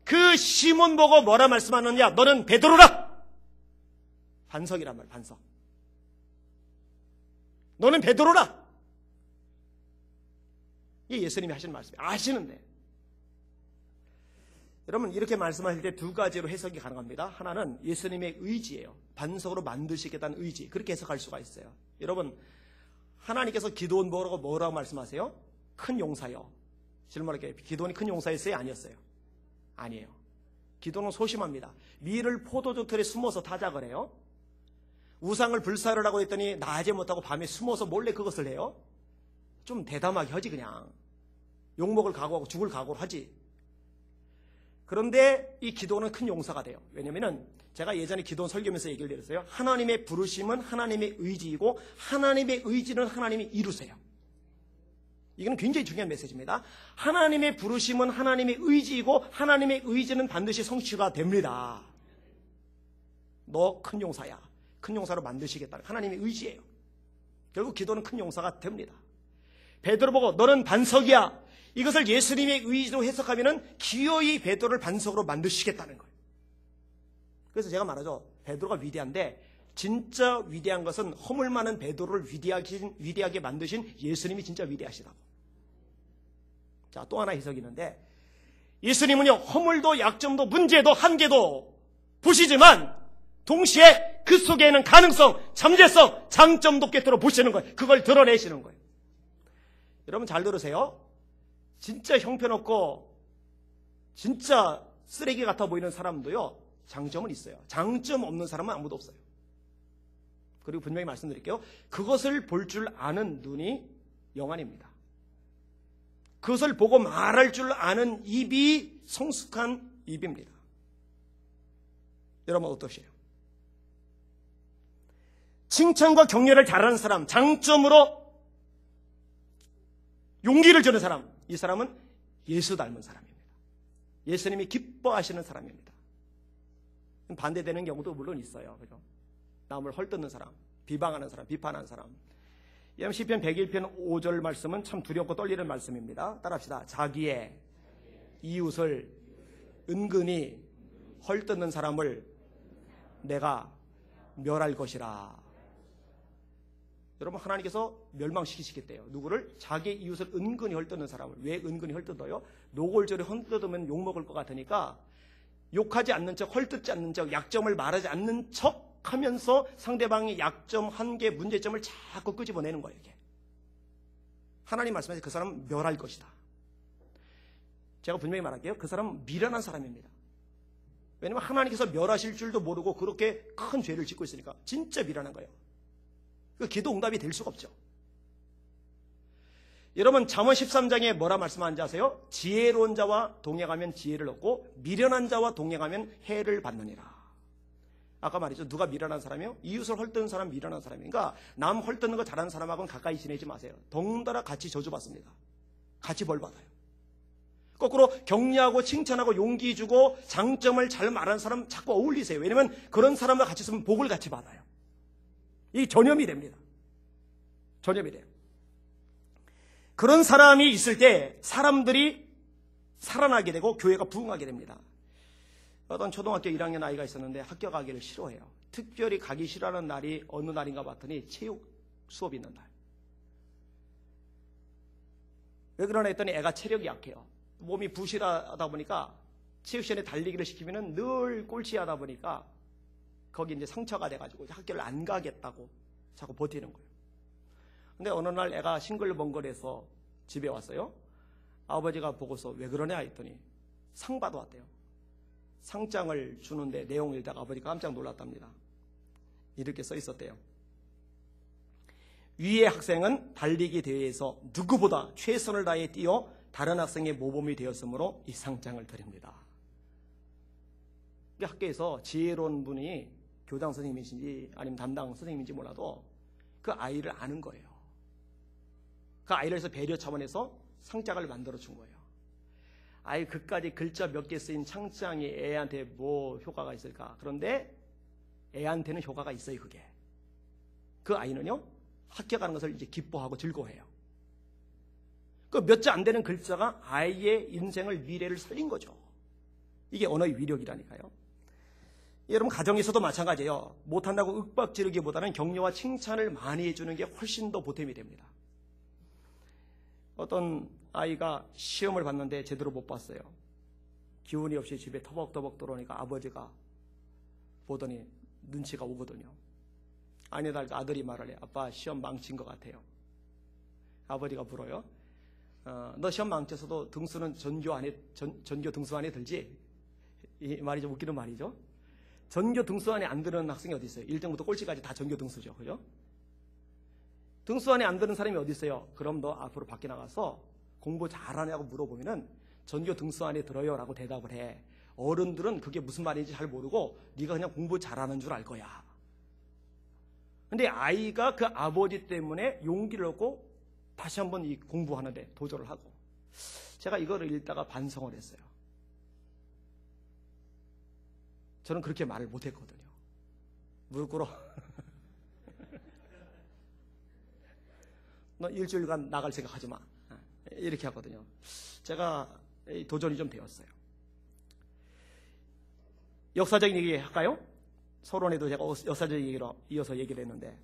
그 시몬 보고 뭐라 말씀하느냐? 너는 베드로라. 반석이란 말, 반석. 너는 베드로라. 이게 예수님이 하시는 말씀이에요. 아시는데. 여러분, 이렇게 말씀하실 때 2가지로 해석이 가능합니다. 하나는 예수님의 의지예요. 반석으로 만드시겠다는 의지. 그렇게 해석할 수가 있어요. 여러분, 하나님께서 기드온 뭐라고 말씀하세요? 큰 용사요. 질문할게요. 기드온이 큰 용사였어요? 아니었어요? 아니에요. 기드온은 소심합니다. 밀을 포도주 틀에 숨어서 타작을 해요. 우상을 불사를 하고 했더니 낮에 못하고 밤에 숨어서 몰래 그것을 해요. 좀 대담하게 하지, 그냥. 욕먹을 각오하고 죽을 각오를 하지. 그런데 이 기도는 큰 용사가 돼요. 왜냐면은 제가 예전에 기도원 설교하면서 얘기를 드렸어요. 하나님의 부르심은 하나님의 의지이고 하나님의 의지는 하나님이 이루세요. 이건 굉장히 중요한 메시지입니다. 하나님의 부르심은 하나님의 의지이고 하나님의 의지는 반드시 성취가 됩니다. 너 큰 용사야. 큰 용사로 만드시겠다는 하나님의 의지예요. 결국 기도는 큰 용사가 됩니다. 베드로 보고 너는 반석이야. 이것을 예수님의 의지로 해석하면은 기어이 베드로를 반석으로 만드시겠다는 거예요. 그래서 제가 말하죠. 베드로가 위대한데 진짜 위대한 것은 허물 많은 베드로를 위대하게 만드신 예수님이 진짜 위대하시다고. 자, 또 하나 해석이 있는데 예수님은요, 허물도 약점도 문제도 한계도 보시지만 동시에 그 속에는 가능성, 잠재성, 장점도 꿰뚫어 보시는 거예요. 그걸 드러내시는 거예요. 여러분 잘 들으세요. 진짜 형편없고 진짜 쓰레기 같아 보이는 사람도요, 장점은 있어요. 장점 없는 사람은 아무도 없어요. 그리고 분명히 말씀드릴게요. 그것을 볼 줄 아는 눈이 영안입니다. 그것을 보고 말할 줄 아는 입이 성숙한 입입니다. 여러분 어떠세요? 칭찬과 격려를 잘하는 사람, 장점으로 용기를 주는 사람, 이 사람은 예수 닮은 사람입니다. 예수님이 기뻐하시는 사람입니다. 반대되는 경우도 물론 있어요. 그죠? 남을 헐뜯는 사람, 비방하는 사람, 비판하는 사람. 여러분 시편 101편 5절 말씀은 참 두렵고 떨리는 말씀입니다. 따라합시다. 자기의 이웃을 은근히 헐뜯는 사람을 내가 멸할 것이라. 여러분 하나님께서 멸망시키시겠대요. 누구를? 자기 이웃을 은근히 헐뜯는 사람을. 왜 은근히 헐뜯어요? 노골절에 헐뜯으면 욕먹을 것 같으니까 욕하지 않는 척, 헐뜯지 않는 척, 약점을 말하지 않는 척 하면서 상대방의 약점, 한계, 문제점을 자꾸 끄집어내는 거예요. 이게. 하나님 말씀하셔서 그 사람은 멸할 것이다. 제가 분명히 말할게요. 그 사람은 미련한 사람입니다. 왜냐하면 하나님께서 멸하실 줄도 모르고 그렇게 큰 죄를 짓고 있으니까 진짜 미련한 거예요. 그 기도 응답이 될 수가 없죠. 여러분 잠언 13장에 뭐라 말씀하는지 아세요? 지혜로운 자와 동행하면 지혜를 얻고 미련한 자와 동행하면 해를 받느니라. 아까 말했죠. 누가 미련한 사람이요? 이웃을 헐뜯는 사람 미련한 사람이니까 그러니까 남 헐뜯는 거 잘하는 사람하고는 가까이 지내지 마세요. 덩달아 같이 저주받습니다. 같이 벌받아요. 거꾸로 격려하고 칭찬하고 용기 주고 장점을 잘 말하는 사람 자꾸 어울리세요. 왜냐하면 그런 사람과 같이 있으면 복을 같이 받아요. 이 전염이 됩니다. 전염이 돼요. 그런 사람이 있을 때 사람들이 살아나게 되고 교회가 부흥하게 됩니다. 어떤 초등학교 1학년 아이가 있었는데 학교 가기를 싫어해요. 특별히 가기 싫어하는 날이 어느 날인가 봤더니 체육 수업이 있는 날. 왜 그러나 했더니 애가 체력이 약해요. 몸이 부실하다 보니까 체육 시간에 달리기를 시키면은 늘 꼴찌하다 보니까 거기 이제 상처가 돼가지고 학교를 안 가겠다고 자꾸 버티는 거예요. 근데 어느 날 애가 싱글벙글해서 집에 왔어요. 아버지가 보고서 왜 그러냐 했더니 상 받아왔대요. 상장을 주는데 내용을 읽다가 아버지가 깜짝 놀랐답니다. 이렇게 써 있었대요. 위의 학생은 달리기 대회에서 누구보다 최선을 다해 뛰어 다른 학생의 모범이 되었으므로 이 상장을 드립니다. 학교에서 지혜로운 분이 교장 선생님이신지 아니면 담당 선생님인지 몰라도 그 아이를 아는 거예요. 그 아이를 해서 배려 차원에서 상장을 만들어 준 거예요. 아이 그까지 글자 몇 개 쓰인 상장이 애한테 뭐 효과가 있을까? 그런데 애한테는 효과가 있어요. 그게. 그 아이는요 학교 가는 것을 이제 기뻐하고 즐거워해요. 그 몇 자 안 되는 글자가 아이의 인생을 미래를 살린 거죠. 이게 언어의 위력이라니까요. 여러분 가정에서도 마찬가지예요. 못한다고 윽박 지르기보다는 격려와 칭찬을 많이 해주는 게 훨씬 더 보탬이 됩니다. 어떤 아이가 시험을 봤는데 제대로 못 봤어요. 기운이 없이 집에 터벅터벅 들어오니까 아버지가 보더니 눈치가 오거든요. 아니다 아들이 말을 해요. 아빠 시험 망친 것 같아요. 아버지가 물어요. 너 시험 망쳤어도 등수는 전교 등수 안에 들지? 이 말이 좀 웃기는 말이죠. 전교 등수 안에 안 드는 학생이 어디 있어요? 1등부터 꼴찌까지 다 전교 등수죠. 그죠? 등수 안에 안 드는 사람이 어디 있어요? 그럼 너 앞으로 밖에 나가서 공부 잘하냐고 물어보면은 전교 등수 안에 들어요 라고 대답을 해. 어른들은 그게 무슨 말인지 잘 모르고 네가 그냥 공부 잘하는 줄 알 거야. 근데 아이가 그 아버지 때문에 용기를 얻고 다시 한번 이 공부하는데 도전을 하고 제가 이거를 읽다가 반성을 했어요. 저는 그렇게 말을 못했거든요. 무릎 꿇어. 너 일주일간 나갈 생각하지 마. 이렇게 하거든요. 제가 도전이 좀 되었어요. 역사적인 얘기 할까요? 서론에도 제가 역사적인 얘기로 이어서 얘기를 했는데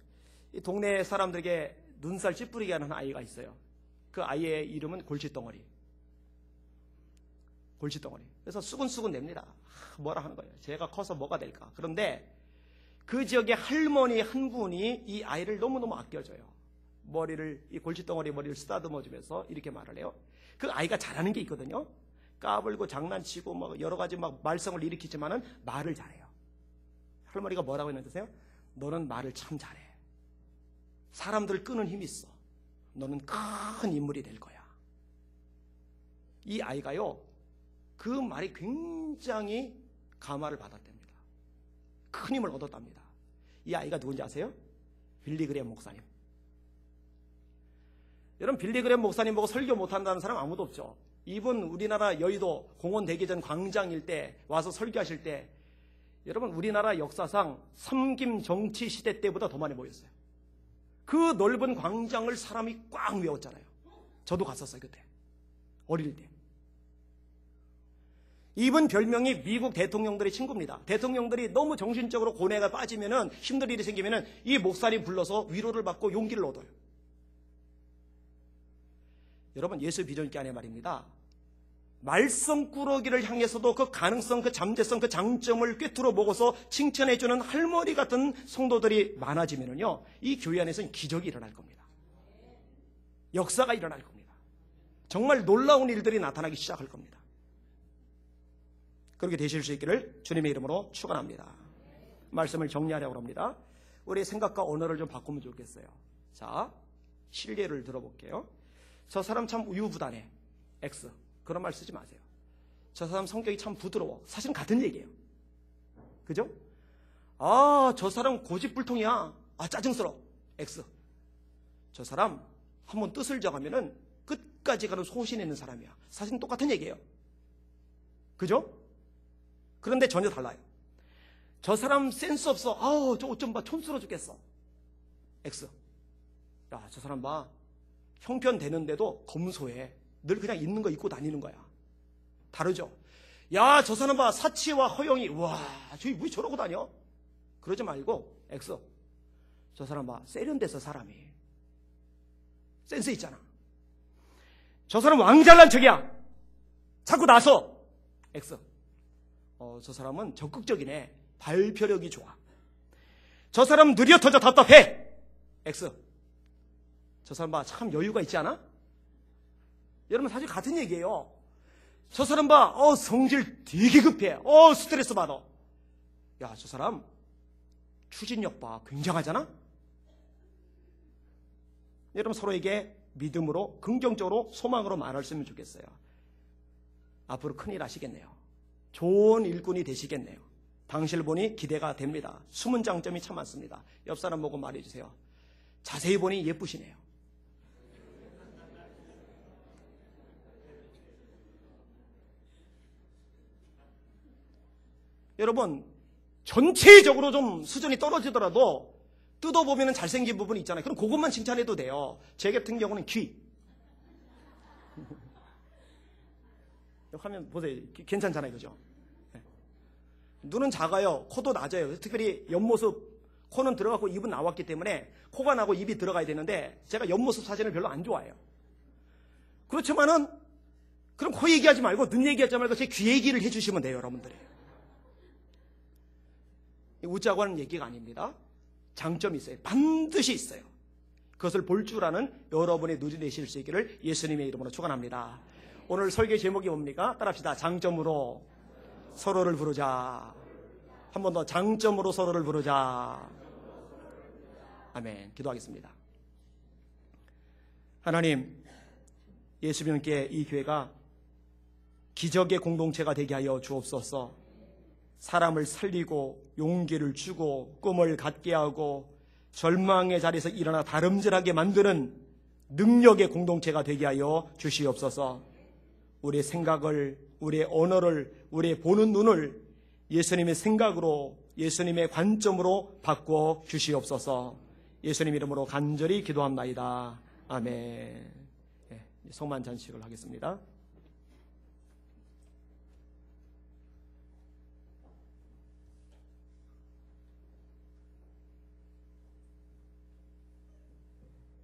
이 동네 사람들에게 눈살 찌푸리게 하는 아이가 있어요. 그 아이의 이름은 골칫덩어리. 골칫덩어리. 그래서 수근수근 냅니다. 뭐라 하는 거예요. 제가 커서 뭐가 될까. 그런데 그 지역의 할머니 한 분이 이 아이를 너무너무 아껴줘요. 이 골칫덩어리 머리를 쓰다듬어주면서 이렇게 말을 해요. 그 아이가 잘하는 게 있거든요. 까불고 장난치고 막 여러 가지 막 말썽을 일으키지만은 말을 잘해요. 할머니가 뭐라고 했는지 아세요? 너는 말을 참 잘해. 사람들을 끄는 힘이 있어. 너는 큰 인물이 될 거야. 이 아이가요, 그 말이 굉장히 감화를 받았답니다. 큰 힘을 얻었답니다. 이 아이가 누군지 아세요? 빌리 그레엄 목사님. 여러분 빌리 그레엄 목사님 보고 설교 못한다는 사람 아무도 없죠. 이분 우리나라 여의도 공원대기전 광장 일대 와서 설교하실 때 여러분 우리나라 역사상 섬김 정치 시대 때보다 더 많이 모였어요. 그 넓은 광장을 사람이 꽉 메웠잖아요. 저도 갔었어요 그때 어릴 때. 이분 별명이 미국 대통령들의 친구입니다. 대통령들이 너무 정신적으로 고뇌가 빠지면은 힘들 일이 생기면은 이 목사님 불러서 위로를 받고 용기를 얻어요. 여러분 예수 비전기 안에 말입니다. 말썽꾸러기를 향해서도 그 가능성, 그 잠재성, 그 장점을 꿰뚫어 먹어서 칭찬해주는 할머니 같은 성도들이 많아지면은요, 이 교회 안에서는 기적이 일어날 겁니다. 역사가 일어날 겁니다. 정말 놀라운 일들이 나타나기 시작할 겁니다. 그렇게 되실 수 있기를 주님의 이름으로 축원합니다. 말씀을 정리하려고 합니다. 우리의 생각과 언어를 좀 바꾸면 좋겠어요. 자, 실례를 들어볼게요. 저 사람 참 우유부단해. X. 그런 말 쓰지 마세요. 저 사람 성격이 참 부드러워. 사실은 같은 얘기예요. 그죠? 아, 저 사람 고집불통이야. 아, 짜증스러워. X. 저 사람 한번 뜻을 정하면은 끝까지 가는 소신 있는 사람이야. 사실은 똑같은 얘기예요. 그죠? 그런데 전혀 달라요. 저 사람 센스 없어. 아우, 저 옷 좀 봐. 촌스러워 죽겠어. X. 야, 저 사람 봐. 형편 되는데도 검소해. 늘 그냥 있는 거 입고 다니는 거야. 다르죠? 야, 저 사람 봐. 사치와 허영이. 와, 저기 왜 저러고 다녀? 그러지 말고 X. 저 사람 봐. 세련돼서 사람이. 센스 있잖아. 저 사람 왕잘난 척이야. 자꾸 나서. X. 저 사람은 적극적이네. 발표력이 좋아. 저 사람 느려 터져 답답해. X. 저 사람 봐. 참 여유가 있지 않아? 여러분 사실 같은 얘기예요. 저 사람 봐. 성질 되게 급해. 스트레스 받아. 야, 저 사람 추진력 봐. 굉장하잖아? 여러분 서로에게 믿음으로 긍정적으로 소망으로 말했으면 좋겠어요. 앞으로 큰일 하시겠네요. 좋은 일꾼이 되시겠네요. 당신을 보니 기대가 됩니다. 숨은 장점이 참 많습니다. 옆 사람 보고 말해주세요. 자세히 보니 예쁘시네요. 여러분 전체적으로 좀 수준이 떨어지더라도 뜯어보면 잘생긴 부분이 있잖아요. 그럼 그것만 칭찬해도 돼요. 제 같은 경우는 귀. 화면 보세요. 괜찮잖아요. 그죠? 눈은 작아요. 코도 낮아요. 특별히 옆모습, 코는 들어가고 입은 나왔기 때문에 코가 나고 입이 들어가야 되는데 제가 옆모습 사진을 별로 안 좋아해요. 그렇지만은 그럼 코 얘기하지 말고 눈 얘기하지 말고 제 귀 얘기를 해주시면 돼요. 여러분들이. 웃자고 하는 얘기가 아닙니다. 장점이 있어요. 반드시 있어요. 그것을 볼 줄 아는 여러분의 눈이 되실 수 있기를 예수님의 이름으로 축원합니다. 오늘 설교 제목이 뭡니까? 따라합시다. 장점으로 서로를 부르자. 한 번 더 장점으로 서로를 부르자. 아멘. 기도하겠습니다. 하나님, 예수님께 이 교회가 기적의 공동체가 되게 하여 주옵소서. 사람을 살리고 용기를 주고 꿈을 갖게 하고 절망의 자리에서 일어나 다름질하게 만드는 능력의 공동체가 되게 하여 주시옵소서. 우리의 생각을, 우리의 언어를, 우리의 보는 눈을 예수님의 생각으로, 예수님의 관점으로 바꿔 주시옵소서. 예수님 이름으로 간절히 기도합나이다. 아멘. 성만 잔식을 하겠습니다.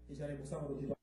이 자리에 묵상으로 기도